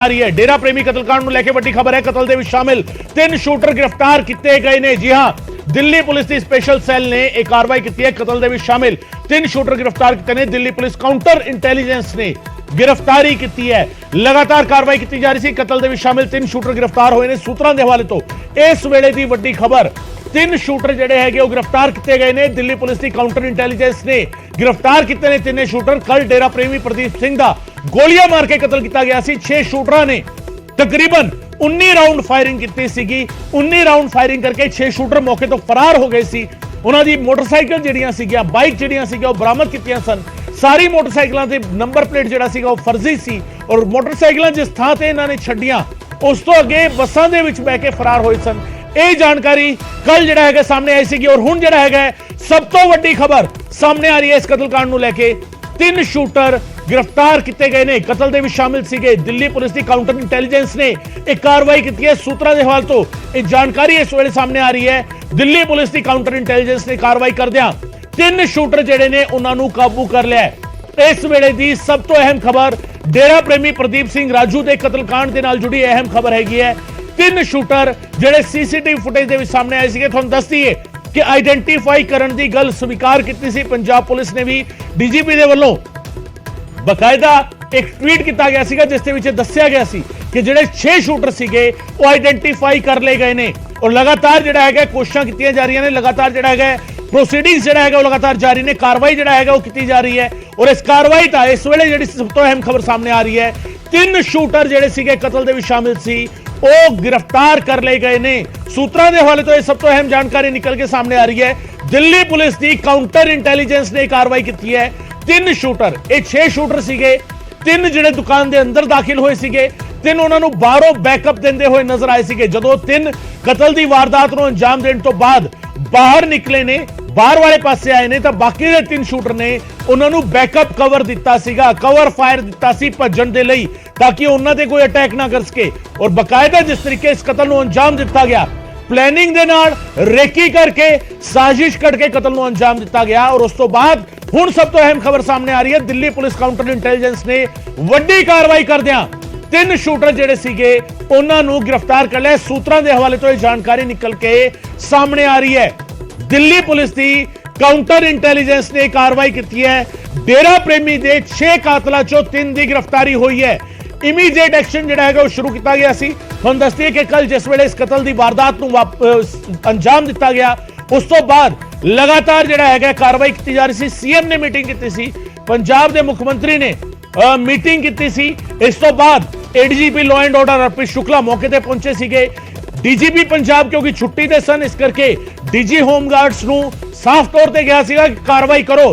आ रही है। डेरा प्रेमी कतलकांड में लेके बड़ी खबर है। कतल दे विच शामिल 3 शूटर गिरफ्तार किए गए ने। जी हां, दिल्ली पुलिस की स्पेशल सेल ने एक कार्रवाई की है। कतल दे विच शामिल 3 शूटर गिरफ्तार किए ने। दिल्ली पुलिस काउंटर इंटेलिजेंस ने गिरफ्तारी की है। लगातार कार्रवाई की जा रही थी। कतल दे विच शामिल 3 शूटर गिरफ्तार हुए ने। सूत्रों के हवाले तो इस वेले की वड्डी खबर 3 शूटर जिहड़े हैगे गिरफ्तार किए गए ने। दिल्ली पुलिस की काउंटर इंटेलिजेंस ने गिरफ्तार किए ने 3 शूटर। कल डेरा प्रेमी प्रदीप सिंह का गोलियां मार के कतल किया गया सी। 6 शूटरां ने तकरीबन 19 राउंड फायरिंग की सी। 19 राउंड फायरिंग करके 6 शूटर मौके तो फरार हो गए सी। उन्हां दी मोटरसाइकिल जिहड़ियां सीगियां, बाइक जिहड़ियां सीगियां बरामद कीतियां सन। सारी मोटरसाइकिलों के नंबर प्लेट जिहड़ा सीगा वो फर्जी सी और मोटरसाइकिलों जिस थां ते इन्हां ने छड्डियां उस तो अगे बसां दे विच बैठ के फरार होए सन। यह जानकारी कल जिहड़ा हैगा सामने आई सी और हुण जिहड़ा हैगा सब तो वड्डी खबर सामने आ रही है। इस कतलकांड नूं लैके 3 शूटर गिरफ्तार किए गए ने। कतल दे विच शामिल सीगे। दिल्ली पुलिस की काउंटर इंटेलिजेंस ने एक कार्रवाई की है। सूत्रों के हवाले तो एक जानकारी इस वेले सामने आ रही है। दिल्ली पुलिस की काउंटर इंटेलिजेंस ने कार्रवाई करदियां 3 शूटर जिहड़े ने उन्हां नूं काबू कर लिया है। इस वेले दी सब तो अहम खबर डेरा प्रेमी प्रदीप सिंह राजू के कतलकांड के नाल जुड़ी अहम खबर हैगी है। 3 शूटर जिहड़े सीसीटीवी फुटेज दे विच सामने आए सीगे। तुहानूं दस दईए कि आइडेंटिफाई करन दी गल स्वीकार की सी। पंजाब पुलिस ने भी डीजीपी दे वल्लों बकायदा एक ट्वीट किया गया सीगा जिसके विच दस्सिया गया सी कि जिहड़े 6 शूटर सीगे वो आइडेंटिफाई कर ले गए ने और लगातार जिहड़ा हैगा कोशिशां कीतियां जा रही ने। लगातार जिहड़ा हैगा प्रोसीडिंग्स जिहड़ा हैगा वो लगातार जारी ने। कार्रवाई जिहड़ा हैगा वो की जा रही है और इस कार्रवाई दा इस वेले जिहड़ी सब तो अहम खबर सामने आ रही है 3 शूटर जिहड़े सीगे कतल दे विच शामिल सी वो गिरफ्तार कर ले गए ने। सूत्रों के हवाले तो यह सब तो अहम जानकारी निकल के सामने आ रही है। दिल्ली पुलिस की काउंटर इंटेलिजेंस ने कार्रवाई की है। 3 शूटर, ये 6 शूटर सीगे। 3 जिहड़े दुकान के अंदर दाखिल हुए सीगे। 3 उन्होंने बाहरों बैकअप देंदे हुए नजर आए सीगे। जदों 3 कतल की वारदात को अंजाम देने तो बाद बाहर निकले ने, बाहर वाले पासे आए ने, तो बाकी के 3 शूटर ने उन्होंने बैकअप कवर दिता सीगा, कवर फायर दिता सी भजन दे लई ताकि उन्हां ते कोई अटैक ना कर सके। और बकायदा जिस तरीके इस कतल को अंजाम दिता गया, प्लैनिंग दे नाल रेकी करके साजिश करके कतल को अंजाम दिता गया। और उस तो बाद हुण सब तो अहम खबर सामने आ रही है। दिल्ली पुलिस काउंटर इंटेलिजेंस ने वड्डी कार्रवाई करदियां 3 शूटर जिहड़े सीगे उन्हां नूं गिरफ्तार कर लिया। सूत्रों के हवाले तो यह जानकारी निकल के सामने आ रही है। दिल्ली पुलिस की काउंटर इंटेलिजेंस ने कार्रवाई की है। डेरा प्रेमी के 6 कातलों चों 3 की गिरफ्तारी हुई है। इमीडिएट एक्शन जिहड़ा है वो शुरू किया गया सी। हुण दस दईए कि कल जिस वेले इस कतल की वारदात नूं अंजाम दिता गया उस तो बाद लगातार जिहड़ा है कार्रवाई की जा रही सी। सीएम ने मीटिंग की सी, पंजाब के मुख्यमंत्री ने मीटिंग की सी। इस तो बाद एडीजीपी लॉ एंड ऑर्डर अर्पित शुक्ला मौके पर पहुंचे सीगे। डीजीपी पंजाब क्योंकि छुट्टी ते सन, इस करके डीजी होमगार्ड्स नूं साफ तौर पर गया सीगा कि कार्रवाई करो,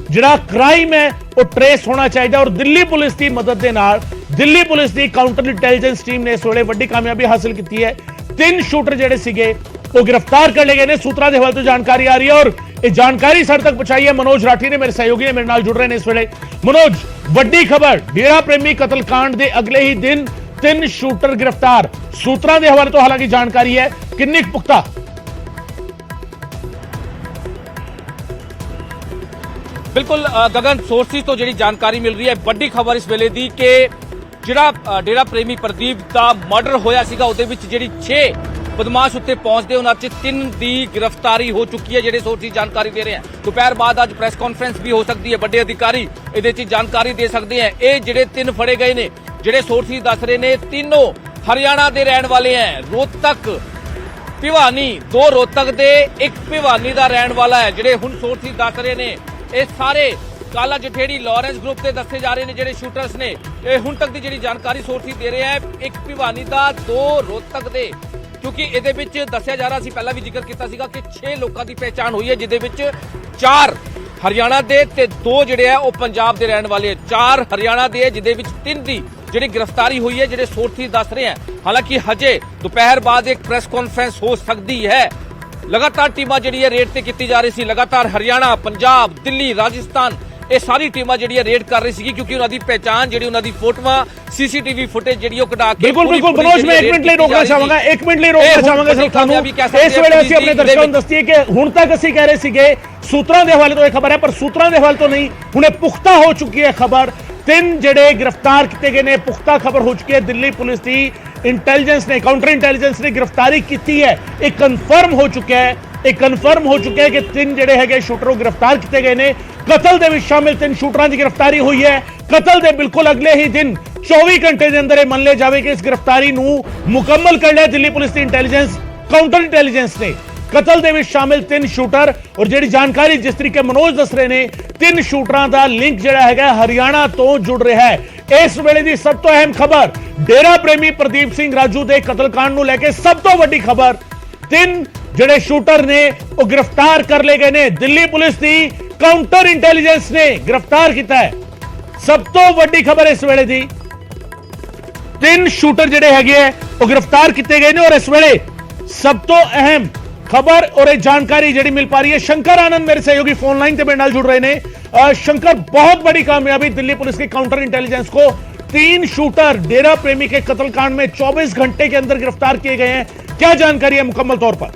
जिहड़ा क्राइम है वो ट्रेस होना चाहिए। और दिल्ली पुलिस की मदद के नाल दिल्ली पुलिस की काउंटर इंटेलिजेंस टीम ने इस वेले वड्डी कामयाबी हासिल की है। 3 शूटर जिहड़े सीगे वो गिरफ्तार कर ले गए ने। सूत्रों के हवाले तो जानकारी आ रही है और ये जानकारी सर तक पहुंचाई है मनोज राठी ने, मेरे सहयोगी ने मेरे नाल जुड़ रहे हैं इस वेले। मनोज, वड्डी खबर डेरा प्रेमी कतलकांड के अगले ही दिन 3 शूटर गिरफ्तार। सूत्रों के हवाले तो हालांकि जानकारी है कितनी पुख्ता? बिल्कुल गगन, सोर्सिस तो जी जानकारी मिल रही है। वड्डी खबर इस वेले दी कि जिहड़ा डेरा प्रेमी प्रदीप का मर्डर होया सीगा उहदे विच जिहड़ी 6 बदमाश उत्ते पहुंचते उन्हां च 3 की गिरफ्तारी हो चुकी है। जिहड़े सोर्सिस जानकारी दे रहे हैं दोपहर बाद अज प्रेस कॉन्फ्रेंस भी हो सकती है, बड़े अधिकारी इहदे च जानकारी दे सकते हैं। ये जिहड़े 3 फड़े गए ने, जिहड़े सोर्सिस दस रहे ने, तीनों हरियाणा के रहने वाले हैं। रोहतक, भिवानी, 2 रोहतक दे, 1 भिवानी का रहने वाला है। जिहड़े हुण सोर्सिस दस रहे ने ये सारे काला जठेड़ी लॉरेंस ग्रुप के दसे जा रहे हैं। जिहड़े शूटर्स ने हुण तक की जिहड़ी जानकारी सोर्सिस दे रहे हैं, 1 भिवानी का, 2 रोहतक दे, क्योंकि इहदे विच दस्सिया जा रहा सी, पहला भी जिक्र किया सीगा कि 6 लोगों की पहचान हुई है, जिहदे विच 4 हरियाणा दे ते 2 जिहड़े है वो पंजाब दे रहने वाले। 4 हरियाणा दे, जिहदे विच 3 की जिहड़ी गिरफ्तारी हुई है, जिहड़े सोर्सिस दस रहे हैं। हालांकि हजे दोपहर बाद एक प्रेस कॉन्फ्रेंस हो सकती है। लगातार टीमां जिहड़ी है रेड ते कीती जा रही सी। लगातार हरियाणा, पंजाब, दिल्ली, राजस्थान ये सारी टीमां जिहड़ी है रेड कर रही सी क्योंकि उन्हां दी पहचान जिहड़ी उन्हां दी फोटोआं सीसीटीवी फुटेज जिहड़ी ओ कढा के बिल्कुल मनोज मैं 1 मिनट लिए रोकना चाहांगा 1 मिनट लिए रोकना चाहांगा सिर्फ थानू इस वेले ਅਸੀਂ अपने दर्शकों ਨੂੰ ਦੱਸੀਏ कि ਹੁਣ तक ਅਸੀਂ कह रहे ਸੀਗੇ सूत्रों के हवाले तो यह खबर है पर सूत्रों के हवाले तो नहीं, हुणे पुख्ता हो चुकी है खबर ਤਿੰਨ ਜਿਹੜੇ ਗ੍ਰਿਫਤਾਰ ਕੀਤੇ ਗਏ ਨੇ। ਪੁਖਤਾ ਖਬਰ ਹੋ ਚੁੱਕੀ ਹੈ, ਦਿੱਲੀ ਪੁਲਿਸ ਦੀ ਇੰਟੈਲੀਜੈਂਸ ਨੇ, ਕਾਊਂਟਰ ਇੰਟੈਲੀਜੈਂਸ ਨੇ ਗ੍ਰਿਫਤਾਰੀ ਕੀਤੀ ਹੈ। ਇਹ ਕਨਫਰਮ ਹੋ ਚੁੱਕਿਆ ਹੈ, ਕਿ ਤਿੰਨ ਜਿਹੜੇ ਹੈਗੇ ਸ਼ੂਟਰ ਉਹ ਗ੍ਰਿਫਤਾਰ ਕੀਤੇ ਗਏ ਨੇ। ਕਤਲ ਦੇ ਵਿੱਚ ਸ਼ਾਮਿਲ ਤਿੰਨ ਸ਼ੂਟਰਾਂ ਦੀ ਗ੍ਰਿਫਤਾਰੀ ਹੋਈ ਹੈ। ਕਤਲ ਦੇ ਬਿਲਕੁਲ ਅਗਲੇ ਹੀ ਦਿਨ 24 ਘੰਟੇ ਦੇ ਅੰਦਰ ਇਹ ਮੰਨ ਲਿਆ ਜਾਵੇ ਕਿ ਇਸ ਗ੍ਰਿਫਤਾਰੀ ਨੂੰ ਮੁਕੰਮਲ ਕਰ ਲਿਆ ਦਿੱਲੀ ਪੁਲਿਸ ਦੀ ਇੰਟੈਲੀਜੈਂਸ, ਕਾਊਂਟਰ ਇੰਟੈਲੀਜੈਂਸ ਨੇ। ਕਤਲ ਦੇ ਵਿੱਚ ਸ਼ਾਮਿਲ ਤਿੰਨ ਸ਼ੂਟਰ ਔਰ ਜਿਹੜੀ ਜਾਣਕਾਰੀ ਜਿਸ ਤਰੀਕੇ ਮਨੋਜ ਦੱਸ ਰਹੇ ਨੇ, ਤਿੰਨ ਸ਼ੂਟਰਾਂ ਦਾ ਲਿੰਕ ਜਿਹੜਾ ਹੈਗਾ ਹਰਿਆਣਾ ਤੋਂ ਜੁੜ ਰਿਹਾ ਹੈ। ਇਸ ਵੇਲੇ ਦੀ ਸਭ ਤੋਂ ਅਹਿਮ ਖਬਰ, ਡੇਰਾ ਪ੍ਰੇਮੀ ਪ੍ਰਦੀਪ ਸਿੰਘ ਰਾਜੂ ਦੇ ਕਤਲकांड ਨੂੰ ਲੈ ਕੇ ਸਭ ਤੋਂ ਵੱਡੀ ਖਬਰ, ਤਿੰਨ ਜਿਹੜੇ ਸ਼ੂਟਰ ਨੇ ਉਹ ਗ੍ਰਿਫਤਾਰ ਕਰ ਲਏ ਗਏ ਨੇ। ਦਿੱਲੀ ਪੁਲਿਸ ਦੀ ਕਾਊਂਟਰ ਇੰਟੈਲੀਜੈਂਸ ਨੇ ਗ੍ਰਿਫਤਾਰ ਕੀਤਾ ਹੈ। ਸਭ ਤੋਂ ਵੱਡੀ ਖਬਰ ਇਸ ਵੇਲੇ ਦੀ, ਤਿੰਨ ਸ਼ੂਟਰ ਜਿਹੜੇ ਹੈਗੇ ਆ ਉਹ ਗ੍ਰਿਫਤਾਰ ਕੀਤੇ ਗਏ ਨੇ। ਔਰ ਇਸ ਵੇਲੇ ਸਭ ਤੋਂ ਅਹਿਮ खबर और एक जानकारी जी मिल पा रही है, शंकर आनंद मेरे सहयोगी फोन लाइन से मेरे नाल जुड़ रहे हैं। शंकर, बहुत बड़ी कामयाबी दिल्ली पुलिस की काउंटर इंटेलिजेंस को, तीन शूटर डेरा प्रेमी के कत्लकांड में 24 घंटे के अंदर गिरफ्तार किए गए हैं। क्या जानकारी है मुकम्मल तौर पर?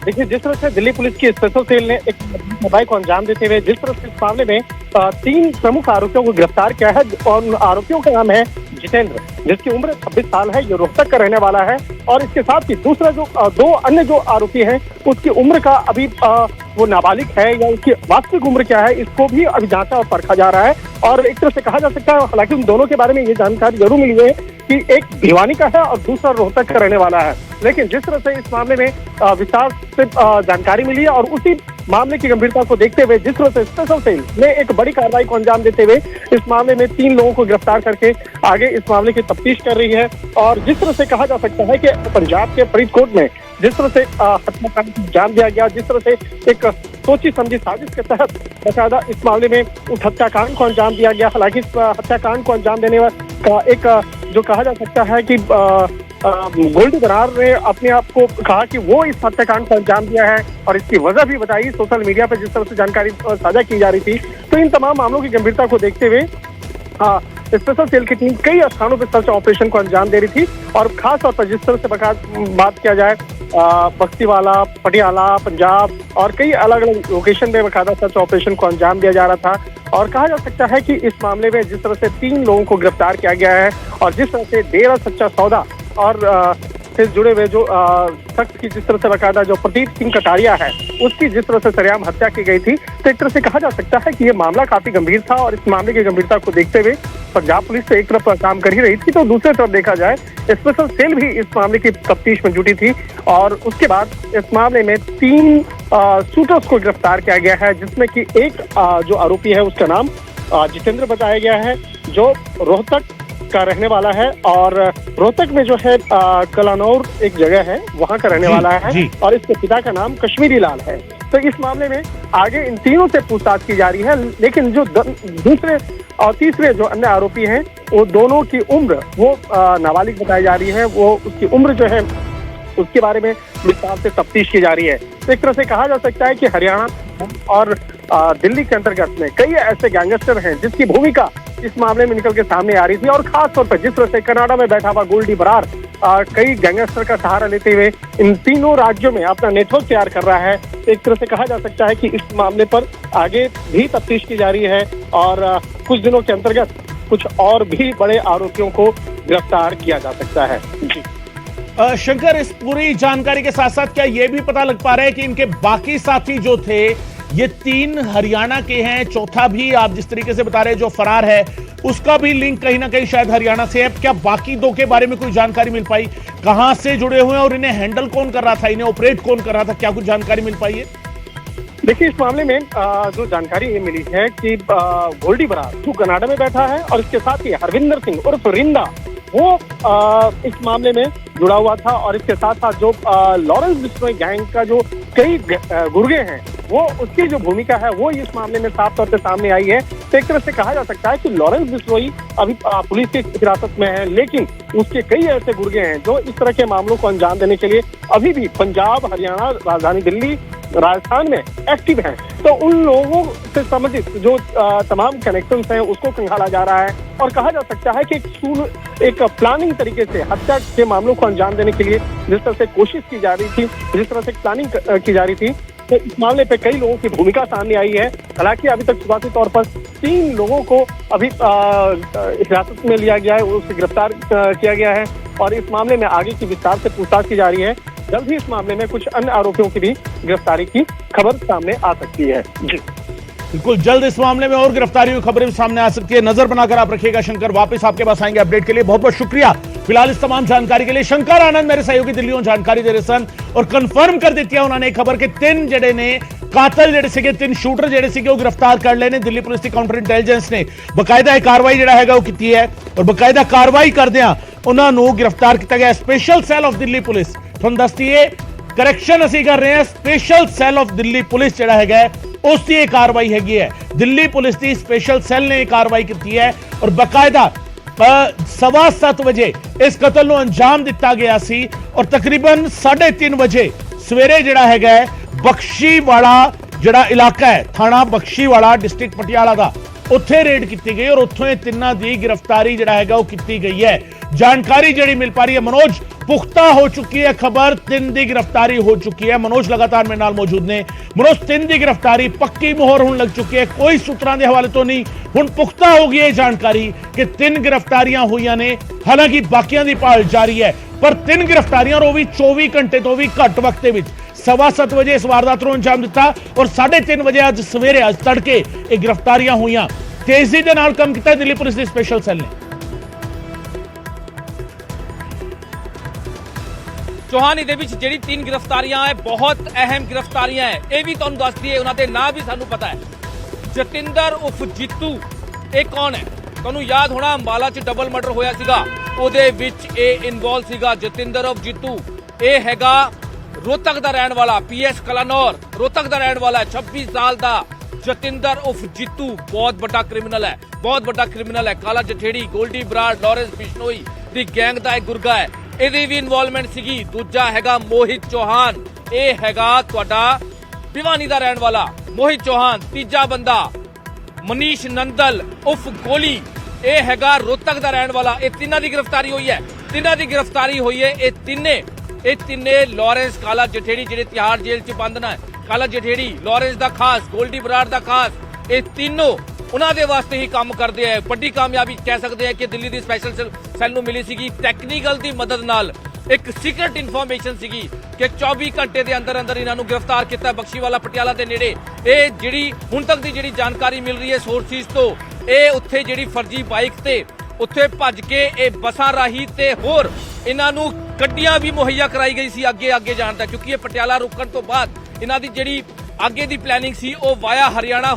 देखिए, जिस तरह से दिल्ली पुलिस की स्पेशल सेल ने एक कार्रवाई को अंजाम देते हुए जिस तरह से इस मामले में तीन प्रमुख आरोपियों को गिरफ्तार किया है और उन आरोपियों का नाम है जितेंद्र, जिसकी उम्र 26 साल है, ये रोहतक का रहने वाला है। और इसके साथ ही दूसरा जो दो अन्य जो आरोपी हैं उसकी उम्र का अभी वो नाबालिग है या उसकी वास्तविक उम्र क्या है इसको भी अभी जांचा और परखा जा रहा है। और एक तरह से कहा जा सकता है, हालांकि उन दोनों के बारे में ये जानकारी जरूर मिली है कि एक भिवानी का है और दूसरा रोहतक का रहने वाला है। लेकिन जिस तरह से इस मामले में विस्तार से जानकारी मिली है और उसी मामले की गंभीरता को देखते हुए जिस तरह से स्पेशल सेल ने एक बड़ी कार्रवाई को अंजाम देते हुए इस मामले में तीन लोगों को गिरफ्तार करके आगे इस मामले की तफ्तीश कर रही है। और जिस तरह से कहा जा सकता है कि पंजाब के फरीदकोट में जिस तरह से हत्याकांड को अंजाम दिया गया, जिस तरह से एक सोची समझी साजिश के तहत बकायदा इस मामले में उस हत्याकांड को अंजाम दिया गया। हालांकि इस हत्याकांड को अंजाम देने का एक जो कहा जा सकता है कि गोल्डी बरार ने अपने आप को कहा कि वो इस हत्याकांड को अंजाम दिया है और इसकी वजह भी बताई सोशल मीडिया पर जिस तरह से जानकारी साझा की जा रही थी। तो इन तमाम मामलों की गंभीरता को देखते हुए स्पेशल सेल की टीम कई स्थानों पर सर्च ऑपरेशन को अंजाम दे रही थी और खास तौर पर जिस तरह से बात किया जाए बख्तीवाला, पटियाला, पंजाब और कई अलग अलग लोकेशन में बकायदा सर्च ऑपरेशन को अंजाम दिया जा रहा था। और कहा जा सकता है कि इस मामले में जिस तरह से तीन लोगों को गिरफ्तार किया गया है और जिस तरह से डेरा सच्चा सौदा और से जुड़े हुए जो शख्स की जिस तरह से बकायदा जो प्रदीप सिंह कटारिया है उसकी जिस तरह से सरेआम हत्या की गई थी, तो एक तरह से कहा जा सकता है कि ये मामला काफी गंभीर था। और इस मामले की गंभीरता को देखते हुए पंजाब पुलिस तो एक तरफ काम कर ही रही थी, तो दूसरी तरफ देखा जाए स्पेशल सेल भी इस मामले की तफ्तीश में जुटी थी। और उसके बाद इस मामले में तीन शूटर्स को गिरफ्तार किया गया है, जिसमें कि एक जो आरोपी है उसका नाम जितेंद्र बताया गया है, जो रोहतक का रहने वाला है और रोहतक में जो है कलानौर एक जगह है वहां का रहने वाला है और इसके पिता का नाम कश्मीरी लाल है। तो इस मामले में आगे इन तीनों से पूछताछ की जा रही है। लेकिन जो दूसरे और तीसरे जो अन्य आरोपी हैं वो दोनों की उम्र वो नाबालिग बताई जा रही है, वो उसकी उम्र जो है उसके बारे में विस्तार से तफ्तीश की जा रही है। तो एक तरह से कहा जा सकता है कि हरियाणा और दिल्ली के अंतर्गत में कई ऐसे गैंगस्टर हैं जिसकी भूमिका इस मामले में निकल के सामने आ रही थी। और खास तौर पर जिस तरह से कनाडा में बैठा हुआ गोल्डी बरार कई गैंगस्टर का सहारा लेते हुए इन तीनों राज्यों में अपना नेटवर्क तैयार कर रहा है। एक तरह से कहा जा सकता है कि इस मामले पर आगे भी तफ्तीश की जा रही है और कुछ दिनों के अंतर्गत कुछ और भी बड़े आरोपियों को गिरफ्तार किया जा सकता है। जी शंकर, इस पूरी जानकारी के साथ साथ क्या यह भी पता लग पा रहा है कि इनके बाकी साथी जो थे ये तीन हरियाणा के हैं, चौथा भी आप जिस तरीके से बता रहे हैं जो फरार है उसका भी लिंक कहीं ना कहीं शायद हरियाणा से है? क्या बाकी दो के बारे में कोई जानकारी मिल पाई, कहां से जुड़े हुए हैं और इन्हें हैंडल कौन कर रहा था, इन्हें ऑपरेट कौन कर रहा था, क्या कुछ जानकारी मिल पाई है? देखिए, इस मामले में जो जानकारी ये मिली है कि गोल्डी बरार जो कनाडा में बैठा है और इसके साथ ही हरविंदर सिंह उर्फ रिंदा वो इस मामले में जुड़ा हुआ था। और इसके साथ साथ जो लॉरेंस बिश्नोई गैंग का जो कई गुर्गे हैं वो उसकी जो भूमिका है वो इस मामले में साफ तौर पे सामने आई है। तो एक तरह से कहा जा सकता है कि लॉरेंस बिश्नोई अभी पुलिस की हिरासत में है, लेकिन उसके कई ऐसे गुर्गे हैं जो इस तरह के मामलों को अंजाम देने के लिए अभी भी पंजाब, हरियाणा, राजधानी दिल्ली, राजस्थान में एक्टिव हैं। तो उन लोगों से संबंधित जो तमाम कनेक्शंस हैं उसको खंगाला जा रहा है और कहा जा सकता है कि एक प्लानिंग तरीके से हत्या के मामलों को अंजाम देने के लिए जिस तरह से कोशिश की जा रही थी, जिस तरह से प्लानिंग की जा रही थी, तो इस मामले पे कई लोगों की भूमिका सामने आई है। हालांकि अभी तक शुरुआती तौर पर 3 लोगों को अभी हिरासत में लिया गया है, उसे गिरफ्तार किया गया है और इस मामले में आगे की विस्तार से पूछताछ की जा रही है। जल्द ही इस मामले में कुछ अन्य आरोपियों की भी गिरफ्तारी की खबर सामने आ सकती है। जी बिल्कुल, जल्द इस मामले में और गिरफ्तारियों की खबरें सामने आ सकती है। नजर बनाकर आप रखिएगा। शंकर वापस आपके पास आएंगे अपडेट के लिए। बहुत बहुत शुक्रिया फिलहाल इस तमाम जानकारी के लिए। शंकर आनंद मेरे सहयोगी दिल्ली जानकारी दे रहे सन और कंफर्म कर दी उन्होंने खबर के 3 ਜਿਹੜੇ ਨੇ ਕਾਤਲ ਜਿਹੜੇ ਸੀਗੇ 3 ਸ਼ੂਟਰ ਜਿਹੜੇ ਸੀਗੇ ਉਹ ਗ੍ਰਿਫਤਾਰ ਕਰ ਲਏ ਨੇ। ਦਿੱਲੀ ਪੁਲਿਸ ਦੀ ਕਾਊਂਟਰ ਇੰਟੈਲੀਜੈਂਸ ਨੇ ਬਕਾਇਦਾ ਇਹ ਕਾਰਵਾਈ ਜਿਹੜਾ ਹੈਗਾ ਉਹ ਕੀਤੀ ਹੈ ਔਰ ਬਕਾਇਦਾ ਕਾਰਵਾਈ ਕਰਦਿਆਂ ਉਹਨਾਂ ਨੂੰ ਗ੍ਰਿਫਤਾਰ ਕੀਤਾ ਗਿਆ। Special cell of Delhi police, ਤੁਹਾਨੂੰ ਦੱਸ ਦਈਏ ਕਰੈਕਸ਼ਨ ਅਸੀਂ ਕਰ ਰਹੇ ਹਾਂ, special cell of Delhi police ਜਿਹੜਾ ਹੈਗਾ ਉਸ ਦੀ ਇਹ ਕਾਰਵਾਈ ਹੈਗੀ ਹੈ। ਦਿੱਲੀ ਪੁਲਿਸ ਦੀ ਸਪੈਸ਼ਲ ਸੈੱਲ ਨੇ ਇਹ ਕਾਰਵਾਈ ਕੀਤੀ ਹੈ ਔਰ ਬਕਾਇਦਾ 7:15 ਵਜੇ ਇਸ ਕਤਲ ਨੂੰ ਅੰਜਾਮ ਦਿੱਤਾ ਗਿਆ ਸੀ ਔਰ ਤਕਰੀਬਨ 3:30 ਵਜੇ ਸਵੇਰੇ ਜਿਹੜਾ ਹੈਗਾ ਬਖਸ਼ੀਵਾਲਾ ਜਿਹੜਾ ਇਲਾਕਾ ਹੈ, ਥਾਣਾ ਬਖਸ਼ੀਵਾਲਾ ਡਿਸਟ੍ਰਿਕਟ ਪਟਿਆਲਾ ਦਾ, ਉੱਥੇ ਰੇਡ ਕੀਤੀ ਗਈ ਔਰ ਉੱਥੋਂ ਇਹ ਤਿੰਨਾਂ ਦੀ ਗ੍ਰਿਫਤਾਰੀ ਜਿਹੜਾ ਹੈਗਾ ਉਹ ਕੀਤੀ ਗਈ ਹੈ। जानकारी ਜਿਹੜੀ ਮਿਲ ਪਾ ਰਹੀ ਹੈ मनोज, पुख्ता हो चुकी है खबर, 3 ਦੀ गिरफ्तारी हो चुकी है। मनोज लगातार मेरे नाल मौजूद ने। मनोज, 3 ਦੀ गिरफ्तारी पक्की मोहर होने लग चुकी है, कोई सूत्रां के हवाले तो नहीं, हुण पुख्ता हो गई है जानकारी कि 3 गिरफ्तारियां हुई ने। हालांकि बाकियां दी भाल जारी है पर 3 गिरफ्तारियां और वो भी 24 घंटे तो भी घट वक्त विच 7:15 वजे इस वारदात को अंजाम दिता और 3:30 वजे अज सवेरे अज तड़के ये गिरफ्तारियां हुई। तेजी के नाल काम किया दिल्ली पुलिस की स्पेशल सैल ने। चौहान दे विच ਜਿਹੜੀ 3 गिरफ्तारियां है बहुत अहम गिरफ्तारियां है। ये भी तुहानू दस दिए, उन्होंने नाम भी सानू पता है। जतिंदर उफ जीतू, ये कौन है? तुहानू याद होना अंबाला च डबल मर्डर होया सीगा, ਉਹਦੇ ਵਿੱਚ ਇਹ ਇਨਵੋल्व ਸੀਗਾ। जतिंदर उफ जीतू ਇਹ ਹੈਗਾ रोहतक ਦਾ ਰਹਿਣ ਵਾਲਾ, पीएस कलानौर रोहतक ਦਾ ਰਹਿਣ ਵਾਲਾ, 26 साल ਦਾ जतिंदर उफ जीतू बहुत बड़ा क्रिमिनल है, बहुत बड़ा क्रिमिनल है। काला जठेड़ी, गोल्डी बराड़, लॉरेंस बिश्नोई दी गैंग ਦਾ ਇਹ ਗੁਰਗਾ ਹੈ, ਇਹਦੀ ਵੀ ਇਨਵੋਲਵਮੈਂਟ ਸੀਗੀ। ਦੂਜਾ ਹੈਗਾ ਮੋਹਿਤ ਚੌਹਾਨ, ਇਹ ਹੈਗਾ ਤੁਹਾਡਾ ਭਿਵਾਨੀ ਦਾ ਰਹਿਣ ਵਾਲਾ ਮੋਹਿਤ ਚੌਹਾਨ। ਤੀਜਾ ਬੰਦਾ ਮਨੀਸ਼ ਨੰਦਲ ਉਫ ਗੋਲੀ, ਇਹ ਹੈਗਾ ਰੋਹਤਕ ਦਾ ਰਹਿਣ ਵਾਲਾ। ਇਹ ਤਿੰਨਾਂ ਦੀ ਗ੍ਰਿਫਤਾਰੀ ਹੋਈ ਹੈ, ਤਿੰਨਾਂ ਦੀ ਗ੍ਰਿਫਤਾਰੀ ਹੋਈ ਹੈ। ਇਹ ਤਿੰਨੇ ਲॉरेंस ਕਾਲਾ ਜਠੇੜੀ ਜਿਹੜੇ ਤਿਹਾੜ ਜੇਲ੍ਹ 'ਚ ਬੰਦ ਨਾ, ਕਾਲਾ ਜਠੇੜੀ, ਲॉरेंस ਦਾ ਖਾਸ, ਗੋਲਡੀ ਬਰਾੜ ਦਾ ਖਾਸ, ਇਹ ਤਿੰਨੋਂ ਉਹਨਾਂ ਦੇ ਵਾਸਤੇ ਹੀ ਕੰਮ ਕਰਦੇ ਆ। ਵੱਡੀ ਕਾਮਯਾਬੀ ਕਹਿ ਸਕਦੇ ਆ ਕਿ ਦਿੱਲੀ ਦੀ ਸਪੈਸ਼ਲ ਸੈੱਲ ਨੂੰ ਮਿਲੀ ਸੀਗੀ ਟੈਕਨੀਕਲ ਦੀ ਮਦਦ ਨਾਲ। ਇੱਕ ਸੀਕ੍ਰੇਟ ਇਨਫੋਰਮੇਸ਼ਨ ਸੀਗੀ ਕਿ 24 ਘੰਟੇ ਦੇ ਅੰਦਰ ਅੰਦਰ ਇਹਨਾਂ ਨੂੰ ਗ੍ਰਿਫਤਾਰ ਕੀਤਾ ਬਖਸ਼ੀਵਾਲਾ ਪਟਿਆਲਾ ਦੇ ਨੇੜੇ। ਇਹ ਜਿਹੜੀ ਹੁਣ ਤੱਕ ਦੀ ਜਿਹੜੀ ਜਾਣਕਾਰੀ ਮਿਲ ਰਹੀ ਹੈ ਸੋਰਸਿਸ ਤੋਂ, ਇਹ ਉੱਥੇ ਜਿਹੜੀ ਫਰਜ਼ੀ ਬਾਈਕ ਤੇ ਉੱਥੇ ਭੱਜ ਕੇ ਇਹ ਬੱਸਾਂ ਰਾਹੀਂ ਤੇ ਹੋਰ ਇਹਨਾਂ ਨੂੰ ਗੱਡੀਆਂ ਵੀ ਮੁਹੱਈਆ ਕਰਾਈ ਗਈ ਸੀ ਅੱਗੇ ਜਾਣ ਦਾ, ਕਿਉਂਕਿ ਇਹ ਪਟਿਆਲਾ ਰੁਕਣ ਤੋਂ ਬਾਅਦ ਇਹਨਾਂ ਦੀ ਜਿਹੜੀ ਅੱਗੇ ਦੀ ਪਲੈਨਿੰਗ ਸੀ ਉਹ ਵਾਇਆ ਹਰਿਆਣਾ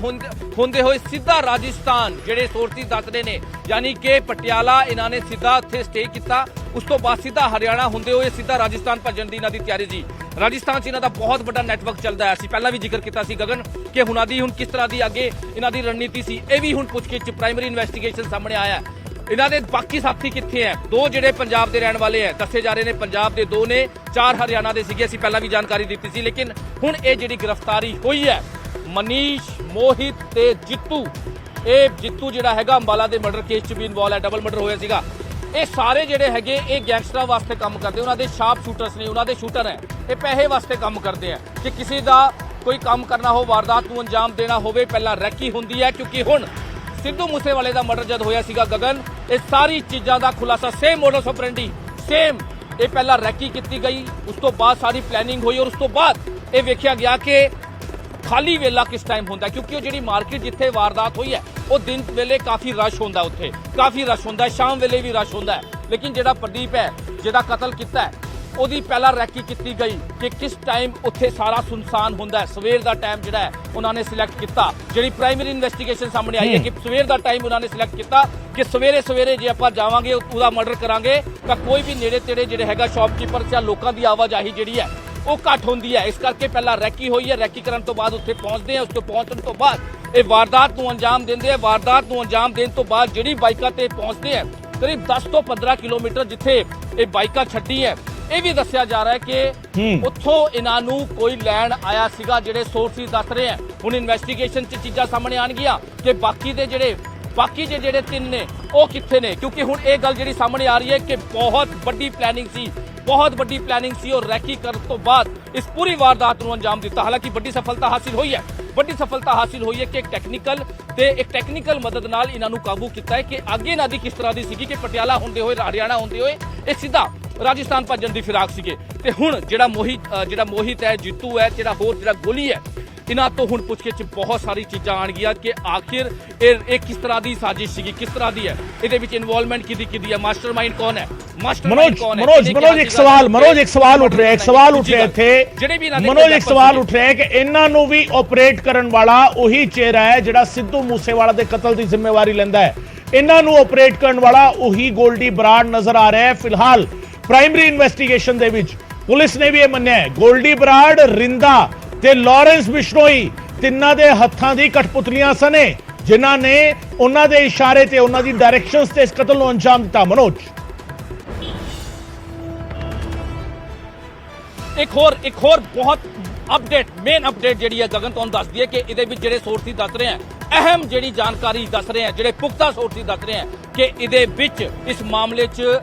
ਹੁੰਦੇ ਹੋਏ ਸਿੱਧਾ ਰਾਜਸਥਾਨ, ਜਿਹੜੇ ਸੋਰਸਿਸ ਦੱਸਦੇ ਨੇ, ਯਾਨੀ ਕਿ ਪਟਿਆਲਾ ਇਹਨਾਂ ਨੇ ਸਿੱਧਾ ਉੱਥੇ ਸਟੇ ਕੀਤਾ, ਉਸ ਤੋਂ ਬਾਅਦ ਸਿੱਧਾ ਹਰਿਆਣਾ ਹੁੰਦੇ ਹੋਏ ਸਿੱਧਾ ਰਾਜਸਥਾਨ ਭੱਜਣ ਦੀ ਇਹਨਾਂ ਦੀ ਤਿਆਰੀ ਸੀ। ਰਾਜਸਥਾਨ 'ਚ ਇਹਨਾਂ ਦਾ ਬਹੁਤ ਵੱਡਾ ਨੈਟਵਰਕ ਚੱਲਦਾ ਹੈ। ਅਸੀਂ ਪਹਿਲਾਂ ਵੀ ਜ਼ਿਕਰ ਕੀਤਾ ਸੀ ਗਗਨ ਕਿ ਹੁਣਾਂ ਦੀ ਹੁਣ ਕਿਸ ਤਰ੍ਹਾਂ ਦੀ ਅੱਗੇ ਇਹਨਾਂ ਦੀ ਰਣਨੀਤੀ ਸੀ। ਇਹ ਵੀ ਹੁਣ ਪੁੱਛਗਿੱਛ 'ਚ ਪ੍ਰਾਇਮਰੀ ਇਨਵੈਸਟੀਗੇਸ਼ਨ ਸਾਹਮਣੇ ਆਇਆ। ਇਹਨਾਂ ਦੇ ਬਾਕੀ ਸਾਥੀ ਕਿੱਥੇ ਹੈ? 2 ਜਿਹੜੇ ਪੰਜਾਬ ਦੇ ਰਹਿਣ ਵਾਲੇ ਹੈ ਦੱਸੇ ਜਾ ਰਹੇ ਨੇ, ਪੰਜਾਬ ਦੇ 2 ਨੇ, 4 ਹਰਿਆਣਾ ਦੇ ਸੀਗੇ। ਅਸੀਂ ਪਹਿਲਾਂ ਵੀ ਜਾਣਕਾਰੀ ਦਿੱਤੀ ਸੀ। ਲੇਕਿਨ ਹੁਣ ਇਹ ਜਿਹੜੀ ਗ੍ਰਿਫਤਾਰੀ ਹੋਈ ਹੈ ਮਨੀਸ਼, ਮੋਹਿਤ ਤੇ ਜਿੱਤੂ, ਇਹ ਜਿੱਤੂ ਜਿਹੜਾ ਹੈਗਾ ਅੰਬਾਲਾ ਦੇ ਮਰਡਰ ਕੇਸ 'ਚ ਵੀ ਇਨਵੋਲਵ ਹੈ, ਡਬਲ ਮਰਡਰ ਹੋਇਆ ਸੀਗਾ। ਇਹ ਸਾਰੇ ਜਿਹੜੇ ਹੈਗੇ ਇਹ ਗੈਂਗਸਟਰਾਂ ਵਾਸਤੇ ਕੰਮ ਕਰਦੇ, ਉਹਨਾਂ ਦੇ ਸ਼ਾਰਪ ਸ਼ੂਟਰਸ ਨੇ, ਉਹਨਾਂ ਦੇ ਸ਼ੂਟਰ ਹੈ। ਇਹ ਪੈਸੇ ਵਾਸਤੇ ਕੰਮ ਕਰਦੇ ਆ। ਜੇ ਕਿਸੇ ਦਾ ਕੋਈ ਕੰਮ ਕਰਨਾ ਹੋ, ਵਾਰਦਾਤ ਨੂੰ ਅੰਜਾਮ ਦੇਣਾ ਹੋਵੇ, ਪਹਿਲਾਂ ਰੈਕੀ ਹੁੰਦੀ ਹੈ। ਕਿਉਂਕਿ ਹੁਣ ਸਿੱਧੂ ਮੂਸੇਵਾਲੇ ਦਾ ਮਰਡਰ ਜਦ ਹੋਇਆ ਸੀਗਾ ਗਗਨ, ਇਹ ਸਾਰੀ ਚੀਜ਼ਾਂ ਦਾ ਖੁਲਾਸਾ ਸੇਮ ਮੋਡਸ ਆਪਰੈਂਡੀ ਸੇਮ, ਇਹ ਪਹਿਲਾਂ ਰੈਕੀ ਕੀਤੀ ਗਈ, ਉਸ ਤੋਂ ਬਾਅਦ ਸਾਰੀ ਪਲੈਨਿੰਗ ਹੋਈ ਔਰ ਉਸ ਤੋਂ ਬਾਅਦ ਇਹ ਵੇਖਿਆ ਗਿਆ ਕਿ ਖਾਲੀ ਵੇਲਾ ਕਿਸ ਟਾਈਮ ਹੁੰਦਾ, ਕਿਉਂਕਿ ਉਹ ਜਿਹੜੀ ਮਾਰਕੀਟ ਜਿੱਥੇ ਵਾਰਦਾਤ ਹੋਈ ਹੈ ਉਹ ਦਿਨ ਵੇਲੇ ਕਾਫੀ ਰਸ਼ ਹੁੰਦਾ, ਉੱਥੇ ਕਾਫੀ ਰਸ਼ ਹੁੰਦਾ, ਸ਼ਾਮ ਵੇਲੇ ਵੀ ਰਸ਼ ਹੁੰਦਾ। ਲੇਕਿਨ ਜਿਹੜਾ ਪ੍ਰਦੀਪ ਹੈ ਜਿਹਦਾ ਕਤਲ ਕੀਤਾ ਹੈ ਉਹਦੀ ਪਹਿਲਾਂ ਰੈਕੀ ਕੀਤੀ ਗਈ ਕਿ ਕਿਸ ਟਾਈਮ ਉੱਥੇ ਸਾਰਾ ਸੁਨਸਾਨ ਹੁੰਦਾ ਹੈ। ਸਵੇਰ ਦਾ ਟਾਈਮ ਜਿਹੜਾ ਹੈ ਉਹਨਾਂ ਨੇ ਸਿਲੈਕਟ ਕੀਤਾ, ਜਿਹੜੀ ਪ੍ਰਾਇਮਰੀ ਇਨਵੈਸਟੀਗੇਸ਼ਨ ਸਾਹਮਣੇ ਆਈ ਹੈ ਕਿ ਸਵੇਰ ਦਾ ਟਾਈਮ ਉਹਨਾਂ ਨੇ ਸਿਲੈਕਟ ਕੀਤਾ ਕਿ ਸਵੇਰੇ ਜੇ ਆਪਾਂ ਜਾਵਾਂਗੇ ਉਹਦਾ ਮਰਡਰ ਕਰਾਂਗੇ ਤਾਂ ਕੋਈ ਵੀ ਨੇੜੇ ਤੇੜੇ ਜਿਹੜੇ ਹੈਗਾ ਸ਼ਾਪਕੀਪਰ ਜਾਂ ਲੋਕਾਂ ਦੀ ਆਵਾਜਾਈ ਜਿਹੜੀ ਹੈ ਉਹ ਘੱਟ ਹੁੰਦੀ ਹੈ। ਇਸ ਕਰਕੇ ਪਹਿਲਾਂ ਰੈਕੀ ਹੋਈ ਹੈ, ਰੈਕੀ ਕਰਨ ਤੋਂ ਬਾਅਦ ਉੱਥੇ ਪਹੁੰਚਦੇ ਆ, ਉਸ ਤੋਂ ਪਹੁੰਚਣ ਤੋਂ ਬਾਅਦ ਇਹ ਵਾਰਦਾਤ ਨੂੰ ਅੰਜਾਮ ਦਿੰਦੇ ਆ। ਵਾਰਦਾਤ ਨੂੰ ਅੰਜਾਮ ਦੇਣ ਤੋਂ ਬਾਅਦ ਜਿਹੜੀ ਬਾਈਕਾਂ ਤੇ ਪਹੁੰਚਦੇ ਆ ਕਰੀਬ 10 ਤੋਂ 15 ਕਿਲੋਮੀਟਰ ਜਿੱਥੇ ਇਹ ਬਾਈਕਾਂ ਛੱਡੀ ਹੈ, ਇਹ ਵੀ ਦੱਸਿਆ ਜਾ ਰਿਹਾ ਹੈ ਕਿ ਉੱਥੋਂ ਇਹਨਾਂ ਨੂੰ ਕੋਈ ਲੈਣ ਆਇਆ ਸੀਗਾ, ਜਿਹੜੇ ਸੋਰਸਿਸ ਦੱਸ ਰਹੇ ਆ। ਹੁਣ ਇਨਵੈਸਟੀਗੇਸ਼ਨ 'ਚ ਚੀਜ਼ਾਂ ਸਾਹਮਣੇ ਆਣਗੀਆਂ ਕਿ ਬਾਕੀ ਦੇ ਜਿਹੜੇ ਬਾਕੀ ਜਿਹੜੇ ਤਿੰਨ ਨੇ ਉਹ ਕਿੱਥੇ ਨੇ, ਕਿਉਂਕਿ ਹੁਣ ਇਹ ਗੱਲ ਜਿਹੜੀ ਸਾਹਮਣੇ ਆ ਰਹੀ ਹੈ ਕਿ ਬਹੁਤ ਵੱਡੀ ਪਲੈਨਿੰਗ ਸੀ ਔਰ ਰੈਕੀ ਕਰਨ ਤੋਂ ਬਾਅਦ ਇਸ ਪੂਰੀ ਵਾਰਦਾਤ ਨੂੰ ਅੰਜਾਮ ਦਿੱਤਾ। ਹਾਲਾਂਕਿ ਵੱਡੀ ਸਫਲਤਾ ਹਾਸਿਲ ਹੋਈ ਹੈ ਕਿ ਇੱਕ ਟੈਕਨੀਕਲ ਮਦਦ ਨਾਲ ਇਹਨਾਂ ਨੂੰ ਕਾਬੂ ਕੀਤਾ ਹੈ ਕਿ ਅੱਗੇ ਇਹਨਾਂ ਦੀ ਕਿਸ ਤਰ੍ਹਾਂ ਦੀ ਸੀਗੀ ਕਿ ਪਟਿਆਲਾ ਹੁੰਦੇ ਹੋਏ ਹਰਿਆਣਾ ਹੁੰਦੇ ਹੋਏ ਇਹ ਸਿੱਧਾ ਰਾਜਸਥਾਨ ਭੱਜਣ ਦੀ ਫਿਰਾਕ ਸੀਗੇ। ਤੇ ਹੁਣ ਜਿਹੜਾ ਮੋਹਿਤ ਹੈ, ਜੀਤੂ ਹੈ, ਜਿਹੜਾ ਗੋਲੀ ਹੈ, ਇਹਨਾਂ ਤੋਂ ਹੁਣ ਪੁੱਛ ਕੇ ਬਹੁਤ ਸਾਰੀ ਚੀਜ਼ਾਂ ਆਣਗੀਆਂ ਕਿ ਆਖਿਰ ਇਹ ਕਿਸ ਤਰ੍ਹਾਂ ਦੀ ਸਾਜ਼ਿਸ਼ ਸੀਗੀ, ਕਿਸ ਤਰ੍ਹਾਂ ਦੀ ਹੈ, ਇਹਦੇ ਵਿੱਚ ਇਨਵੋਲਵਮੈਂਟ ਕਿਹਦੀ ਹੈ, ਮਾਸਟਰਮਾइंड ਕੌਣ ਹੈ, मनोज एक सवाल उठ रहा है कि इन्हां नूं भी ऑपरेट करन वाला उही चेहरा है जिहड़ा सिद्धू मूसेवाला दे कतल दी जिम्मेवारी लैंदा है। इन्हां नूं ऑपरेट करन वाला उही गोल्डी बराड़ नजर आ रहा है। फिलहाल प्राइमरी इन्वेस्टिगेशन दे विच पुलिस ने भी यह मन्निया है गोल्डी बराड़, रिंदा ते लॉरेंस बिश्नोई तिन्हां दे हत्थां दी कठपुतलियां सने जिन्हां ने उन्हां दे इशारे ते उन्हां दी डायरेक्शंस ते इस कतल नूं अंजाम दिता। मनोज एक और बहुत मेन अपडेट ਜਿਹੜੀ ਹੈ ਗਗਨ ਤੁਹਾਨੂੰ ਦੱਸ ਦਈਏ ਕਿ ਇਹਦੇ ਵਿੱਚ ਜਿਹੜੇ ਸੋਰਸ ਦੱਸ ਰਹੇ ਹਨ, ਅਹਿਮ ਜਿਹੜੀ ਜਾਣਕਾਰੀ ਦੱਸ ਰਹੇ ਹਨ, ਜਿਹੜੇ ਪੁਖਤਾ ਸੋਰਸ ਦੱਸ ਰਹੇ ਹਨ ਕਿ ਇਹਦੇ ਵਿੱਚ ਇਸ ਮਾਮਲੇ 'ਚ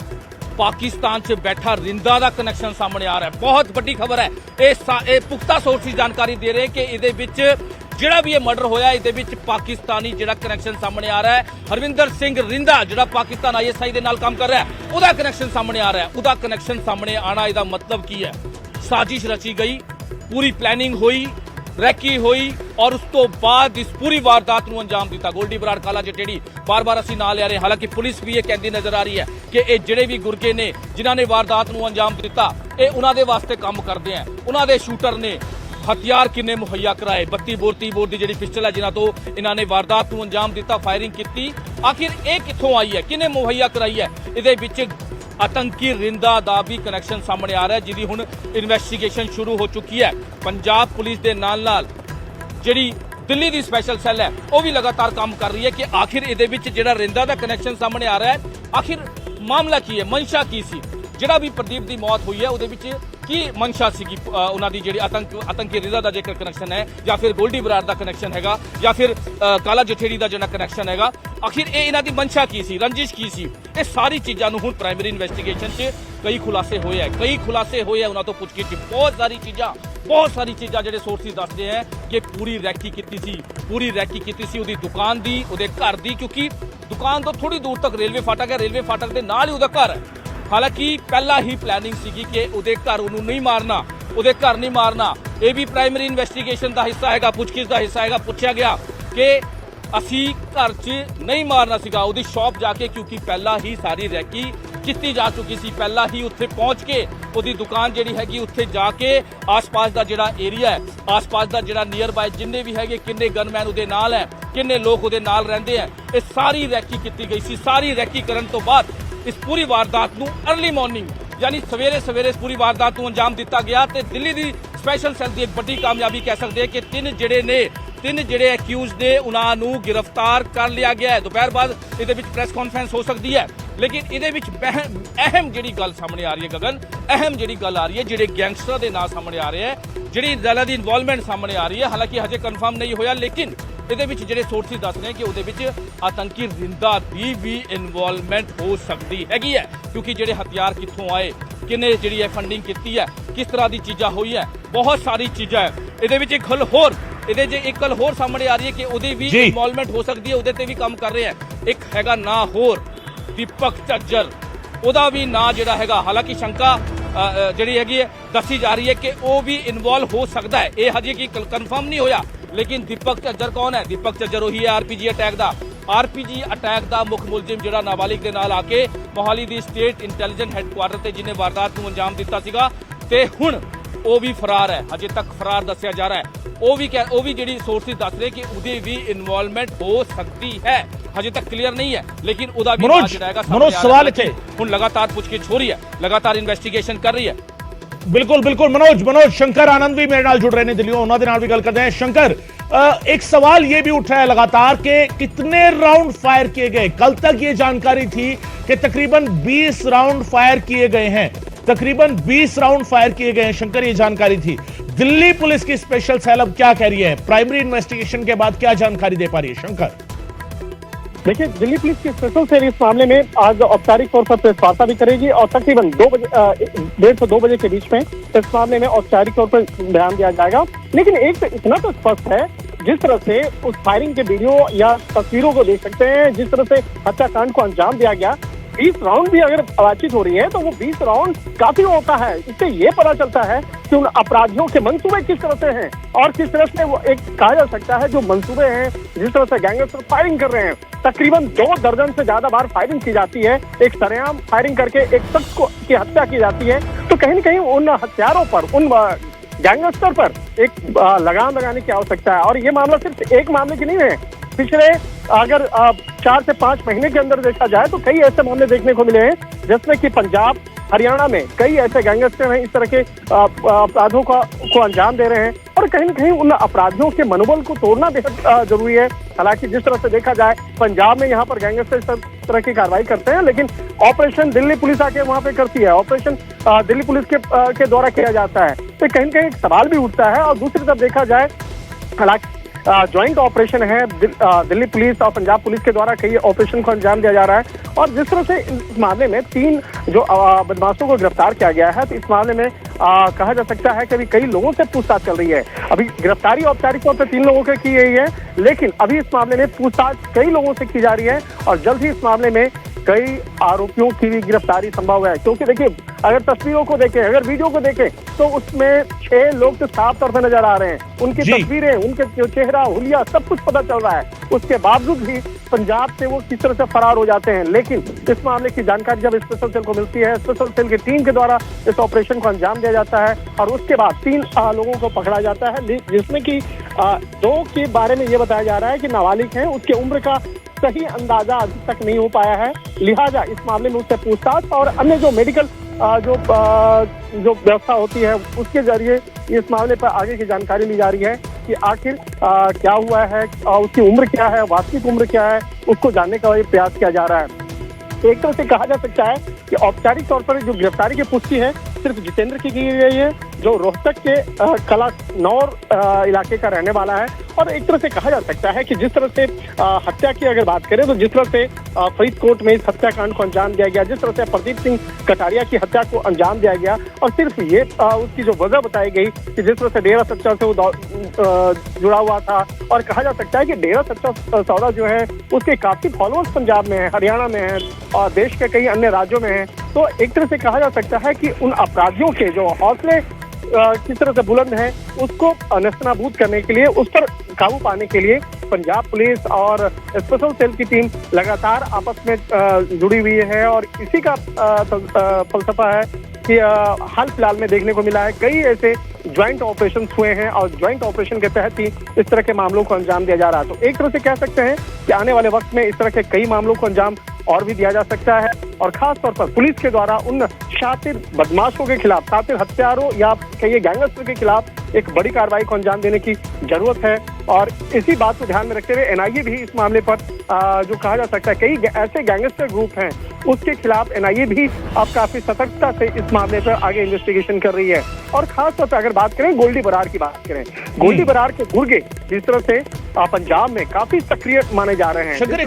ਪਾਕਿਸਤਾਨ 'ਚ ਬੈਠਾ ਰਿੰਦਾ ਦਾ ਕਨੈਕਸ਼ਨ ਸਾਹਮਣੇ ਆ ਰਿਹਾ ਹੈ। ਬਹੁਤ ਵੱਡੀ ਖਬਰ ਹੈ। ਇਹ ਪੁਖਤਾ ਸੋਰਸ ਜਾਣਕਾਰੀ ਦੇ ਰਹੇ ਕਿ ਇਹਦੇ ਵਿੱਚ ਜਿਹੜਾ ਵੀ ਇਹ ਮਰਡਰ ਹੋਇਆ ਇਹਦੇ ਵਿੱਚ ਪਾਕਿਸਤਾਨੀ ਜਿਹੜਾ ਕਨੈਕਸ਼ਨ ਸਾਹਮਣੇ ਆ ਰਿਹਾ ਹੈ। ਹਰਵਿੰਦਰ ਸਿੰਘ ਰਿੰਦਾ ਜਿਹੜਾ ਪਾਕਿਸਤਾਨ ISI ਦੇ ਨਾਲ ਕੰਮ ਕਰ ਰਿਹਾ ਹੈ, ਉਹਦਾ ਕਨੈਕਸ਼ਨ ਸਾਹਮਣੇ ਆ ਰਿਹਾ ਹੈ। ਉਹਦਾ ਕਨੈਕਸ਼ਨ ਸਾਹਮਣੇ ਆਣਾ ਇਹਦਾ ਮਤਲਬ ਕੀ ਹੈ? ਸਾਜ਼ਿਸ਼ ਰਚੀ ਗਈ, ਪੂਰੀ ਪਲੈਨਿੰਗ ਹੋਈ, ਰੈਕੀ ਹੋਈ ਔਰ ਉਸ ਤੋਂ ਬਾਅਦ ਇਸ ਪੂਰੀ ਵਾਰਦਾਤ ਨੂੰ ਅੰਜਾਮ ਦਿੱਤਾ। ਗੋਲਡੀ ਬਰਾੜ ਕਾਲਾ ਜਟੇੜੀ ਬਾਰ-ਬਾਰ ਅਸੀਂ ਨਾਲ ਲੈ ਰਹੇ, ਹਾਲਾਂਕਿ ਪੁਲਿਸ ਵੀ ਇਹ ਕਹਿੰਦੀ ਨਜ਼ਰ ਆ ਰਹੀ ਹੈ ਕਿ ਇਹ ਜਿਹੜੇ ਵੀ ਗੁਰਗੇ ਨੇ ਜਿਨ੍ਹਾਂ ਨੇ ਵਾਰਦਾਤ ਨੂੰ ਅੰਜਾਮ ਦਿੱਤਾ ਇਹ ਉਹਨਾਂ ਦੇ ਵਾਸਤੇ ਕੰਮ ਕਰਦੇ ਆ, ਉਹਨਾਂ ਦੇ ਸ਼ੂਟਰ ਨੇ। ਹਥਿਆਰ ਕਿੰਨੇ ਮੁਹੱਈਆ ਕਰਾਏ, 32 ਬੋਰ 30 ਬੋਰ ਦੀ ਜਿਹੜੀ ਪਿਸਟਲ ਹੈ ਜਿਨ੍ਹਾਂ ਤੋਂ ਇਹਨਾਂ ਨੇ ਵਾਰਦਾਤ ਨੂੰ ਅੰਜਾਮ ਦਿੱਤਾ, ਫਾਇਰਿੰਗ ਕੀਤੀ, ਆਖਿਰ ਇਹ ਕਿੱਥੋਂ ਆਈ ਹੈ, ਕਿਹਨੇ ਮੁਹੱਈਆ ਕਰਾਈ ਹੈ? ਇਹਦੇ ਵਿੱਚ आतंकी रिंदा ਦਾ ਵੀ ਕਨੈਕਸ਼ਨ ਸਾਹਮਣੇ ਆ ਰਿਹਾ, ਜਿਹਦੀ ਹੁਣ ਇਨਵੈਸਟੀਗੇਸ਼ਨ ਸ਼ੁਰੂ ਹੋ ਚੁੱਕੀ ਹੈ। ਪੰਜਾਬ ਪੁਲਿਸ ਦੇ ਨਾਲ ਜਿਹੜੀ ਦਿੱਲੀ ਦੀ ਸਪੈਸ਼ਲ ਸੈੱਲ ਹੈ ਉਹ ਵੀ ਲਗਾਤਾਰ ਕੰਮ ਕਰ ਰਹੀ ਹੈ ਕਿ ਆਖਿਰ ਇਹਦੇ ਵਿੱਚ ਜਿਹੜਾ ਰਿੰਦਾ ਦਾ ਕਨੈਕਸ਼ਨ ਸਾਹਮਣੇ ਆ ਰਿਹਾ ਹੈ, ਆਖਿਰ ਮਾਮਲਾ ਕੀ ਹੈ, ਮਨਸ਼ਾ ਕੀ ਸੀ? ਜਿਹੜਾ ਵੀ ਪ੍ਰਦੀਪ ਦੀ ਮੌਤ ਹੋਈ ਹੈ ਉਹਦੇ ਵਿੱਚ ਕੀ ਮਨਸ਼ਾ ਸੀਗੀ ਉਹਨਾਂ ਦੀ? ਜਿਹੜੀ ਆਤੰਕੀ ਰਿੰਦਾ ਦਾ ਜੇਕਰ ਕਨੈਕਸ਼ਨ ਹੈ ਜਾਂ ਫਿਰ ਗੋਲਡੀ ਬਰਾੜ ਦਾ ਕਨੈਕਸ਼ਨ ਹੈਗਾ ਜਾਂ ਫਿਰ ਕਾਲਾ ਜਠੇੜੀ ਦਾ ਜਿਹੜਾ ਕਨੈਕਸ਼ਨ ਹੈਗਾ, ਆਖਿਰ ਇਹ ਇਹਨਾਂ ਦੀ ਮਨਸ਼ਾ ਕੀ ਸੀ, ਰੰਜਿਸ਼ ਕੀ ਸੀ? ਇਹ ਸਾਰੀ ਚੀਜ਼ਾਂ ਨੂੰ ਹੁਣ ਪ੍ਰਾਇਮਰੀ ਇਨਵੈਸਟੀਗੇਸ਼ਨ 'ਚ ਕਈ ਖੁਲਾਸੇ ਹੋਏ ਆ ਉਹਨਾਂ ਤੋਂ ਪੁੱਛ ਕੇ ਬਹੁਤ ਸਾਰੀ ਚੀਜ਼ਾਂ ਜਿਹੜੇ ਸੋਰਸਿਸ ਦੱਸਦੇ ਆ ਕਿ ਪੂਰੀ ਰੈਕੀ ਕੀਤੀ ਸੀ ਉਹਦੀ ਦੁਕਾਨ ਦੀ, ਉਹਦੇ ਘਰ ਦੀ, ਕਿਉਂਕਿ ਦੁਕਾਨ ਤੋਂ ਥੋੜੀ ਦੂਰ ਤੱਕ ਰੇਲਵੇ ਫਾਟਕ ਹੈ, ਰੇਲਵੇ ਫਾਟਕ ਦੇ ਨਾਲ ਹੀ ਉਹਦਾ ਘਰ ਹੈ। ਹਾਲਾਂਕਿ ਪਹਿਲਾਂ ਹੀ ਪਲੈਨਿੰਗ ਸੀਗੀ ਕਿ ਉਹਦੇ ਘਰ ਉਹਨੂੰ ਨਹੀਂ ਮਾਰਨਾ, ਉਹਦੇ ਘਰ ਨਹੀਂ ਮਾਰਨਾ। ਇਹ ਵੀ ਪ੍ਰਾਇਮਰੀ ਇਨਵੈਸਟੀਗੇਸ਼ਨ ਦਾ ਹਿੱਸਾ ਹੈਗਾ, ਪੁੱਛਗਿੱਛ ਦਾ ਹਿੱਸਾ ਹੈਗਾ। ਪੁੱਛਿਆ ਗਿਆ ਕਿ ਅਸੀਂ ਘਰ 'ਚ ਨਹੀਂ ਮਾਰਨਾ ਸੀਗਾ, ਉਹਦੀ ਸ਼ਾਪ ਜਾ ਕੇ, ਕਿਉਂਕਿ ਪਹਿਲਾਂ ਹੀ ਸਾਰੀ ਰੈਕੀ ਕੀਤੀ ਜਾ ਚੁੱਕੀ ਸੀ। ਪਹਿਲਾਂ ਹੀ ਉੱਥੇ ਪਹੁੰਚ ਕੇ ਉਹਦੀ ਦੁਕਾਨ ਜਿਹੜੀ ਹੈਗੀ ਉੱਥੇ ਜਾ ਕੇ ਆਸ-ਪਾਸ ਦਾ ਜਿਹੜਾ ਏਰੀਆ ਹੈ, ਆਸ-ਪਾਸ ਦਾ ਜਿਹੜਾ ਨੀਅਰ ਬਾਏ ਜਿੰਨੇ ਵੀ ਹੈਗੇ, ਕਿੰਨੇ ਗਨਮੈਨ ਉਹਦੇ ਨਾਲ ਹੈ, ਕਿੰਨੇ ਲੋਕ ਉਹਦੇ ਨਾਲ ਰਹਿੰਦੇ ਆ, ਇਹ ਸਾਰੀ ਰੈਕੀ ਕੀਤੀ ਗਈ ਸੀ। ਸਾਰੀ ਰੈਕੀ ਕਰਨ ਤੋਂ ਬਾਅਦ ਇਸ ਪੂਰੀ ਵਾਰਦਾਤ ਨੂੰ अर्ਲੀ ਮਾਰਨਿੰਗ ਯਾਨੀ ਸਵੇਰੇ ਇਸ ਪੂਰੀ ਵਾਰਦਾਤ ਨੂੰ ਅੰਜਾਮ ਦਿੱਤਾ ਗਿਆ ਤੇ ਦਿੱਲੀ ਦੀ ਸਪੈਸ਼ਲ ਸੈੱਲ ਦੀ ਇੱਕ ਵੱਡੀ ਕਾਮਯਾਬੀ ਕਹਿ ਸਕਦੇ ਹਾਂ ਕਿ ਤਿੰਨ ਜਿਹੜੇ ਅਕਿਊਜ਼ ਨੇ ਉਹਨਾਂ ਨੂੰ ਗ੍ਰਿਫਤਾਰ ਕਰ ਲਿਆ ਗਿਆ ਹੈ। ਦੁਪਹਿਰ ਬਾਅਦ ਇਹਦੇ ਵਿੱਚ ਪ੍ਰੈਸ ਕਾਨਫਰੰਸ ਹੋ ਸਕਦੀ ਹੈ, ਲੇਕਿਨ ਇਹਦੇ ਵਿੱਚ ਅਹਿਮ ਜਿਹੜੀ ਗੱਲ ਸਾਹਮਣੇ ਆ ਰਹੀ ਹੈ ਗਗਨ, ਅਹਿਮ ਜਿਹੜੀ ਗੱਲ ਆ ਰਹੀ ਹੈ, ਜਿਹੜੇ ਗੈਂਗਸਟਰ ਦੇ ਨਾਂ ਸਾਹਮਣੇ ਆ ਰਹੇ ਹੈ, ਜਿਹੜੀ ਜ਼ਿਲ੍ਹਾ ਦੀ ਇਨਵੋਲਵਮੈਂਟ ਸਾਹਮਣੇ ਆ ਰਹੀ ਹੈ। ਹਾਲਾਂਕਿ ਹਜੇ ਕਨਫਰਮ ਨਹੀਂ ਹੋਇਆ, ਲੇਕਿਨ ਇਹਦੇ ਵਿੱਚ ਜਿਹੜੇ ਸੋਰਸਿਸ ਦੱਸ ਰਹੇ ਕਿ ਉਹਦੇ ਵਿੱਚ ਆਤੰਕੀ ਰਿੰਦਾ ਦੀ ਵੀ ਇਨਵੋਲਵਮੈਂਟ ਹੋ ਸਕਦੀ ਹੈਗੀ ਹੈ, ਕਿਉਂਕਿ ਜਿਹੜੇ ਹਥਿਆਰ ਕਿੱਥੋਂ ਆਏ, ਕਿਨੇ ਜਿਹੜੀ ਹੈ ਫੰਡਿੰਗ ਕੀਤੀ ਹੈ, ਕਿਸ ਤਰ੍ਹਾਂ ਦੀ ਚੀਜ਼ਾਂ ਹੋਈ ਹੈ, ਬਹੁਤ ਸਾਰੀ ਚੀਜ਼ਾਂ ਹੈ। ਇਹਦੇ ਵਿੱਚ ਇੱਕ ਗੱਲ ਹੋਰ ਸਾਹਮਣੇ ਆ ਰਹੀ ਹੈ ਕਿ ਉਹਦੀ ਵੀ ਇਨਵੋਲਵਮੈਂਟ ਹੋ ਸਕਦੀ ਹੈ, ਉਹਦੇ ਤੇ ਵੀ ਕੰਮ ਕਰ ਰਹੇ ਹੈ। ਇੱਕ ਹੈਗਾ ਨਾਂ ਹੋਰ ਦੀਪਕ ਝੱਜਰ, ਉਹਦਾ ਵੀ ਨਾਂ ਜਿਹੜਾ ਹੈਗਾ, ਹਾਲਾਂਕਿ ਸ਼ੰਕਾ ਜਿਹੜੀ ਹੈਗੀ ਹੈ ਦੱਸੀ ਜਾ ਰਹੀ ਹੈ ਕਿ ਉਹ ਵੀ ਇਨਵੋਲਵ ਹੋ ਸਕਦਾ ਹੈ। ਇਹ ਹਜੇ ਕੀ ਕਨਫਰਮ ਨਹੀਂ ਹੋਇਆ, ਲੇਕਿਨ ਦੀਪਕ ਝੱਜਰ ਕੌਣ ਹੈ? ਦੀਪਕ ਝੱਜਰ ਉਹੀ ਹੈ RPG ਅਟੈਕ ਦਾ ਮੁੱਖ ਮੁਲਜ਼ਮ, ਜਿਹੜਾ ਨਾਬਾਲਿਗ ਦੇ ਨਾਲ ਆ ਕੇ ਮੋਹਾਲੀ ਦੀ ਸਟੇਟ ਇੰਟੈਲੀਜੈਂਸ ਹੈੱਡਕੁਆਰਟਰ ਤੇ ਜਿਹਨੇ ਵਾਰਦਾਤ ਨੂੰ ਅੰਜਾਮ ਦਿੱਤਾ ਸੀਗਾ, ਤੇ ਹੁਣ ਉਹ ਵੀ ਫਰਾਰ ਹੈ, ਹਜੇ ਤੱਕ ਫਰਾਰ ਦੱਸਿਆ ਜਾ ਰਿਹਾ ਹੈ। ਉਹ ਵੀ ਜਿਹੜੀ ਸੋਰਸਿਸ ਦੱਸ ਰਹੇ ਕਿ ਉਹਦੀ ਵੀ ਇਨਵੋਲਵਮੈਂਟ ਹੋ ਸਕਦੀ ਹੈ, ਹਜੇ ਤੱਕ ਕਲੀਅਰ ਨਹੀਂ ਹੈ, ਲੇਕਿਨ ਉਹਦਾ ਵੀ ਨਾਮ ਜਿਹੜਾ ਹੈਗਾ ਸਵਾਲ ਇੱਥੇ ਹੁਣ ਲਗਾਤਾਰ ਪੁੱਛਗਿੱਛ ਹੋ ਰਹੀ ਹੈ, ਲਗਾਤਾਰ ਇਨਵੈਸਟੀਗੇਸ਼ਨ ਕਰ ਰਹੀ ਹੈ। बिल्कुल मनोज शंकर आनंद भी मेरे नाल जुड़ रहे हैं दिल्ली, उन्होंने नाल भी गल करते हैं। शंकर, एक सवाल ये भी उठ रहा है लगातार कि कितने राउंड फायर किए गए? कल तक ये जानकारी थी कि तकरीबन 20 राउंड फायर किए गए हैं, तकरीबन 20 राउंड फायर किए गए हैं। शंकर, ये जानकारी थी। दिल्ली पुलिस की स्पेशल सेल अब क्या कह रही है? प्राइमरी इन्वेस्टिगेशन के बाद क्या जानकारी दे पा रही है शंकर? देखिए, दिल्ली पुलिस की स्पेशल सेल इस मामले में आज औपचारिक तौर पर प्रेस वार्ता भी करेगी और तकरीबन 1:30 से 2 बजे के बीच में इस मामले में औपचारिक तौर पर बयान दिया जाएगा। लेकिन एक तो इतना तो स्पष्ट है, जिस तरह से उस फायरिंग के वीडियो या तस्वीरों को देख सकते हैं, जिस तरह से हत्याकांड को अंजाम दिया गया, 20 राउंड भी अगर बातचीत हो रही है तो वो 20 राउंड काफी होता है। इससे ये पता चलता है कि उन अपराधियों के मंसूबे किस तरह से हैं और किस तरह से वो एक कहा जा सकता है जो मंसूबे हैं, जिस तरह से गैंगस्टर फायरिंग कर रहे हैं। तकरीबन 2 दर्जन से ज्यादा बार फायरिंग की जाती है, एक सरेआम फायरिंग करके एक शख्स की हत्या की जाती है। तो कहीं न कहीं उन हत्यारों पर, उन गैंगस्टर पर एक लगाम लगाने की आवश्यकता है। और ये मामला सिर्फ एक मामले की नहीं है, पिछले अगर 4 से 5 महीने के अंदर देखा जाए तो कई ऐसे मामले देखने को मिले हैं, जिसमें कि पंजाब, हरियाणा में कई ऐसे गैंगस्टर हैं इस तरह के अपराधों को अंजाम दे रहे हैं। और कहीं न कहीं उन अपराधियों के मनोबल को तोड़ना बेहद जरूरी है। हालांकि जिस तरह से देखा जाए, पंजाब में यहाँ पर गैंगस्टर इस तरह की कार्रवाई करते हैं, लेकिन ऑपरेशन दिल्ली पुलिस आके वहाँ पे करती है, ऑपरेशन दिल्ली पुलिस के द्वारा किया जाता है। तो कहीं न कहीं एक सवाल भी उठता है। और दूसरी तरफ देखा जाए, हालांकि ज्वाइंट ऑपरेशन है, दिल्ली पुलिस और पंजाब पुलिस के द्वारा कई ऑपरेशन को अंजाम दिया जा रहा है। और जिस तरह से इस मामले में 3 जो बदमाशों को गिरफ्तार किया गया है, तो इस मामले में कहा जा सकता है कि अभी कई लोगों से पूछताछ चल रही है। अभी गिरफ्तारी औपचारिक तौर पर 3 लोगों की गई है, लेकिन अभी इस मामले में पूछताछ कई लोगों से की जा रही है और जल्द ही इस मामले में कई आरोपियों की भी गिरफ्तारी संभव है। क्योंकि देखिए, अगर तस्वीरों को देखें, अगर वीडियो को देखें, तो उसमें 6 लोग तो साफ तौर पर नजर आ रहे हैं। उनकी तस्वीरें, उनके जो चेहरा, हुलिया, सब कुछ पता चल रहा है। उसके बावजूद भी पंजाब से वो किस तरह से फरार हो जाते हैं। लेकिन इस मामले की जानकारी जब स्पेशल सेल को मिलती है, स्पेशल सेल की टीम के द्वारा इस ऑपरेशन को अंजाम दिया जाता है और उसके बाद 3 लोगों को पकड़ा जाता है, जिसमें कि 2 के बारे में ये बताया जा रहा है कि नाबालिग हैं। उसके उम्र का सही अंदाजा अभी तक नहीं हो पाया है, लिहाजा इस मामले में उससे पूछताछ और अन्य जो मेडिकल जो व्यवस्था होती है उसके जरिए इस मामले पर आगे की जानकारी ली जा रही है कि आखिर क्या हुआ है, उसकी उम्र क्या है, वास्तविक उम्र क्या है, उसको जानने का प्रयास किया जा रहा है। एक तरह से कहा जा सकता है कि औपचारिक तौर पर जो गिरफ्तारी की पुष्टि है सिर्फ जितेंद्र की गई है, जो रोहतक के कलानौर इलाके का रहने वाला है। और एक तरह से कहा जा सकता है कि जिस तरह से हत्या की अगर बात करें, तो जिस तरह से फरीदकोट में इस हत्याकांड को अंजाम दिया गया, जिस तरह से प्रदीप सिंह कटारिया की हत्या को अंजाम दिया गया, और सिर्फ ये उसकी जो वजह बताई गई कि जिस तरह से डेरा सच्चा से वो जुड़ा हुआ था। और कहा जा सकता है कि डेरा सच्चा सौदा जो है उसके काफी फॉलोअर्स पंजाब में है, हरियाणा में है और देश के कई अन्य राज्यों में है। तो एक तरह से कहा जा सकता है कि उन अपराधियों के जो हौसले किस तरह से बुलंद है, उसको नेस्तनाबूद करने के लिए, उस पर काबू पाने के लिए पंजाब पुलिस और स्पेशल सेल की टीम लगातार आपस में जुड़ी हुई है। और इसी का फलसफा है कि हाल फिलहाल में देखने को मिला है कई ऐसे ज्वाइंट ऑपरेशन हुए हैं और ज्वाइंट ऑपरेशन के तहत ही इस तरह के मामलों को अंजाम दिया जा रहा है। तो एक तरह से कह सकते हैं कि आने वाले वक्त में इस तरह के कई मामलों को अंजाम और भी दिया जा सकता है और खास तौर पर पुलिस के द्वारा उन शातिर बदमाशों के खिलाफ, शातिर हत्यारों या कई गैंगस्टर के खिलाफ एक बड़ी कार्रवाई को अंजाम देने की जरूरत है। और इसी बात को ध्यान में रखते हुए एनआईए भी इस मामले पर जो कहा जा सकता है कई ऐसे गैंगस्टर ग्रुप हैं, उसके खिलाफ एनआईए भी अब काफी सतर्कता से इस मामले पर आगे इन्वेस्टिगेशन कर रही है। और खास तौर पर अगर बात करें गोल्डी बरार की बात करें, गोल्डी बरार के गुर्गे जिस तरह से पंजाब में काफी सक्रिय माने जा रहे हैं। शंकर,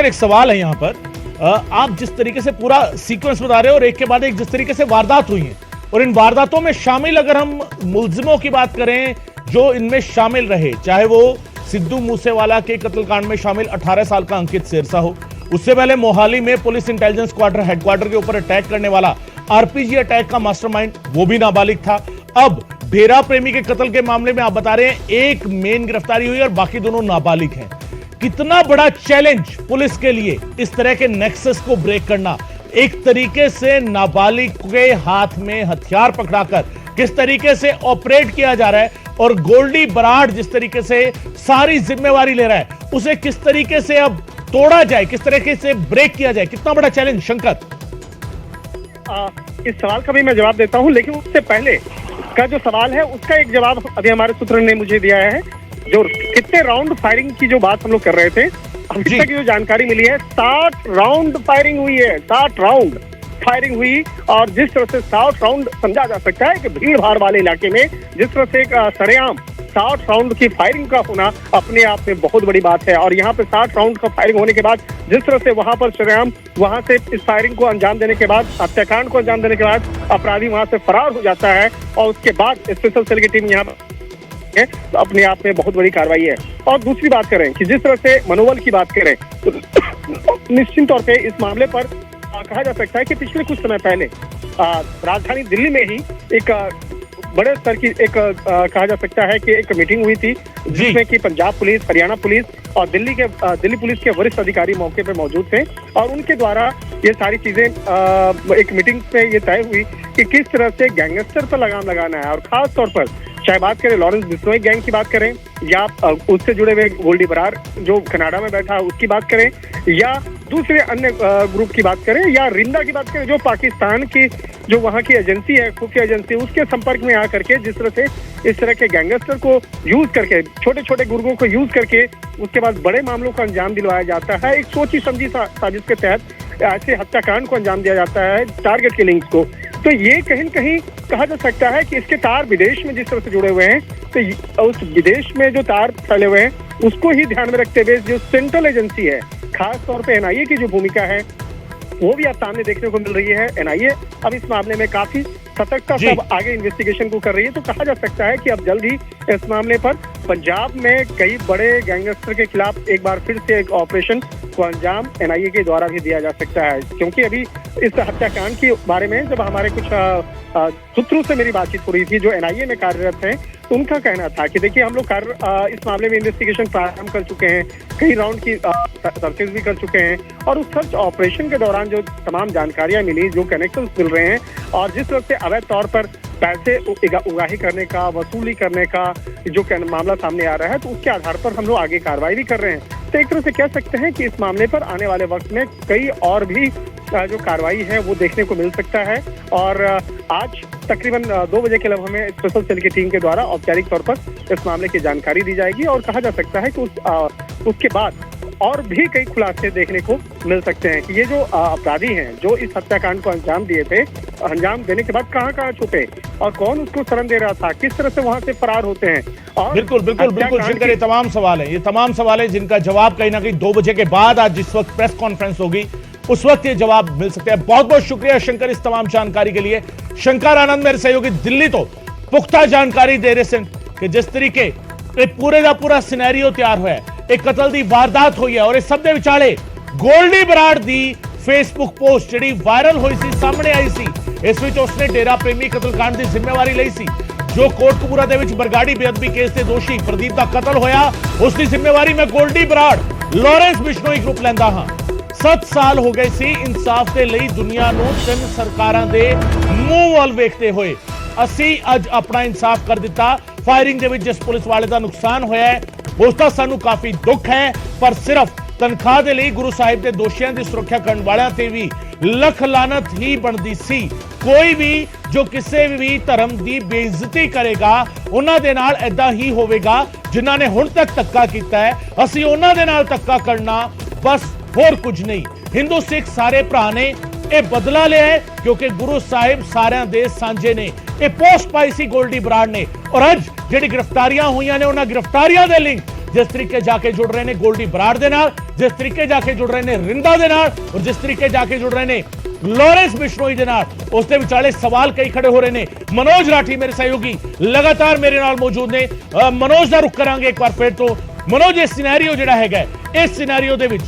एक सवाल है यहाँ पर। आप जिस तरीके से पूरा सीक्वेंस बता रहे हो और एक के बाद एक जिस तरीके से वारदात हुई है, और इन वारदातों में शामिल अगर हम मुल्जिमों की बात करें जो इनमें शामिल रहे, चाहे वो सिद्धू मूसेवाला के कत्लकांड में शामिल 18 साल का अंकित सिरसा हो, उससे पहले मोहाली में पुलिस इंटेलिजेंस हेडक्वार्टर के ऊपर अटैक करने वाला आरपीजी अटैक का मास्टरमाइंड वो भी नाबालिग था। अब डेरा प्रेमी के कत्ल के मामले में आप बता रहे हैं एक मेन गिरफ्तारी हुई और बाकी दोनों नाबालिग हैं। कितना बड़ा चैलेंज पुलिस के लिए इस तरह के नेक्सस को ब्रेक करना, एक तरीके से नाबालिग के हाथ में हथियार पकड़ाकर किस तरीके से ऑपरेट किया जा रहा है, और गोल्डी बराड़ जिस तरीके से सारी जिम्मेवारी ले रहा है, उसे किस तरीके से अब तोड़ा जाए, किस तरीके से ब्रेक किया जाए, कितना बड़ा चैलेंज। शंकर, इस सवाल का भी मैं जवाब देता हूं, लेकिन उससे पहले का जो सवाल है उसका एक जवाब अभी हमारे सूत्र ने मुझे दिया है। जो कितने राउंड फायरिंग की जो बात हम लोग कर रहे थे, अभी तक जो जानकारी मिली है 60 राउंड फायरिंग हुई है, 60 राउंड फायरिंग हुई। और जिस तरह से 60 राउंड समझा जा सकता है कि भीड़ भाड़ वाले इलाके में जिस तरह से सरेआम 60 राउंड की फायरिंग का होना अपने आप में बहुत बड़ी बात है। और यहाँ पे 60 राउंड का फायरिंग होने के बाद जिस तरह से वहां पर श्रीराम वहां से इस फायरिंग को अंजाम देने के बाद, हत्याकांड को अंजाम देने के बाद अपराधी वहां से फरार हो जाता है और उसके बाद स्पेशल सेल की टीम यहाँ है, तो अपने आप में बहुत बड़ी कार्रवाई है। और दूसरी बात करें कि जिस तरह से मनोबल की बात करें तो निश्चित तौर पे इस मामले पर कहा जा सकता है कि पिछले कुछ समय पहले राजधानी दिल्ली में ही एक बड़े स्तर की एक कहा जा सकता है कि एक मीटिंग हुई थी, जिसमें कि पंजाब पुलिस, हरियाणा पुलिस और दिल्ली पुलिस के वरिष्ठ अधिकारी मौके पे मौजूद थे और उनके द्वारा ये सारी चीजें एक मीटिंग में ये तय हुई कि किस तरह से गैंगस्टर पर लगाम लगाना है। और खास तौर पर चाहे बात करें लॉरेंस बिश्नोई गैंग की बात करें या उससे जुड़े हुए गोल्डी बरार जो कनाडा में बैठा है उसकी बात करें या दूसरे अन्य ग्रुप की बात करें या रिंदा की बात करें जो पाकिस्तान की जो वहाँ की एजेंसी है, खुफिया एजेंसी, उसके संपर्क में आकर के जिस तरह से इस तरह के गैंगस्टर को यूज करके, छोटे छोटे गुर्गों को यूज करके उसके बाद बड़े मामलों को अंजाम दिलवाया जाता है। एक सोची समझी साजिश के तहत ऐसे हत्याकांड को अंजाम दिया जाता है, टारगेट किलिंग्स को। तो ये कहीं न कहीं कहा जा सकता है कि इसके तार विदेश में जिस तरह से जुड़े हुए हैं, तो उस विदेश में जो तार फैले हुए हैं उसको ही ध्यान में रखते हुए जो सेंट्रल एजेंसी है, खास तौर पे एनआईए की जो भूमिका है वो भी अब सामने देखने को मिल रही है। एनआईए अब इस मामले में काफी सतर्कता से आगे इन्वेस्टिगेशन को कर रही है। तो कहा जा सकता है कि अब जल्द ही इस मामले पर पंजाब में कई बड़े गैंगस्टर के खिलाफ एक बार फिर से एक ऑपरेशन को अंजाम एनआईए के द्वारा भी दिया जा सकता है। क्योंकि अभी इस हत्याकांड के बारे में जब हमारे कुछ सूत्रों से मेरी बातचीत हो रही थी जो एनआईए में कार्यरत हैं, तो उनका कहना था कि देखिए हम लोग इस मामले में इन्वेस्टिगेशन प्रारंभ कर चुके हैं, कई राउंड की सर्चेज भी कर चुके हैं और उस सर्च ऑपरेशन के दौरान जो तमाम जानकारियां मिली, जो कनेक्शंस मिल रहे हैं और जिस तरह से अवैध तौर पर पैसे उगाही करने का, वसूली करने का जो मामला सामने आ रहा है, तो उसके आधार पर हम लोग आगे कार्रवाई भी कर रहे हैं। तो एक तरह से कह सकते हैं कि इस मामले पर आने वाले वक्त में कई और भी जो कार्रवाई है वो देखने को मिल सकता है। और आज तकरीबन 2 बजे के लगभग हमें स्पेशल सेल की टीम के द्वारा औपचारिक तौर पर इस मामले की जानकारी दी जाएगी और कहा जा सकता है कि उसके बाद और भी कई खुलासे देखने को मिल सकते हैं कि ये जो अपराधी हैं जो इस हत्याकांड को अंजाम दिए थे, अंजाम देने के बाद कहां छुपे और कौन उसको शरण दे रहा था, किस तरह से वहां से फरार होते हैं। और बिल्कुल शंकर, ये तमाम सवाल है जिनका जवाब कहीं ना कहीं 2 बजे के बाद आज जिस वक्त प्रेस कॉन्फ्रेंस होगी उस वक्त ये जवाब मिल सकते हैं। बहुत बहुत शुक्रिया शंकर इस तमाम जानकारी के लिए। शंकर आनंद मेरे सहयोगी दिल्ली तो पुख्ता जानकारी दे रहे कि जिस तरीके पूरे का पूरा सिनेरियो तैयार हुआ है, एक कतल की वारदात हुई है और इस सब दे विचाले गोल्डी बराड़ दी फेसबुक पोस्ट जिहड़ी वायरल हुई सी, सामने आई सी, इस विच उसने डेरा प्रेमी कतलकांड की जिम्मेवारी लई सी। जो कोटकपूरा दे विच बरगाड़ी बेअदबी केस के दोषी प्रदीप का कतल होया, उसकी जिम्मेवारी में गोल्डी बराड़, लॉरेंस बिश्नोई ग्रुप लैंदा हां। 7 साल हो गए सी इंसाफ के लिए दुनिया नूं 3 सरकारां दे मूंह वाल वेखते हुए। असी अज अपना इंसाफ कर दिता। फायरिंग दे विच जिस पुलिस वाले का नुकसान होया है उसका सानू काफी दुख है, पर सिर्फ तनख्वाह के लिए गुरु साहिब के दोषियों की सुरक्षा करने वालों से भी लख लानत ही बनती सी। कोई भी जो किसी भी धर्म की बेइज्जती करेगा उन्हां दे नाल ऐदा ही होवेगा जिन्हां ने हुण तक धक्का कीता है। असी उन्हां दे नाल धक्का करना, बस होर कुछ नहीं। हिंदू सिख सारे भरा ने यह बदला लिया है क्योंकि गुरु साहिब सारे दे सांझे ने। यह पोस्ट पाई सी गोल्डी बराड़ ने और अज जिहड़ी गिरफ्तारियां हुई ने उन्हां गिरफ्तारियां दे लिंक जिस तरीके जाके जुड़ रहे हैं गोल्डी बराड़ दे नाल, जिस तरीके जाके जुड़ रहे हैं रिंदा दे नाल और जिस तरीके जाके जुड़ रहे हैं लॉरेंस बिश्नोई दे नाल, उसके विचाले सवाल कई खड़े हो रहे हैं। मनोज राठी मेरे सहयोगी लगातार मेरे नाल मौजूद ने। मनोज का रुख करांगे एक बार फिर। तो मनोज, ये सिनेरियो जिहड़ा हैगा, इस सिनेरियो दे विच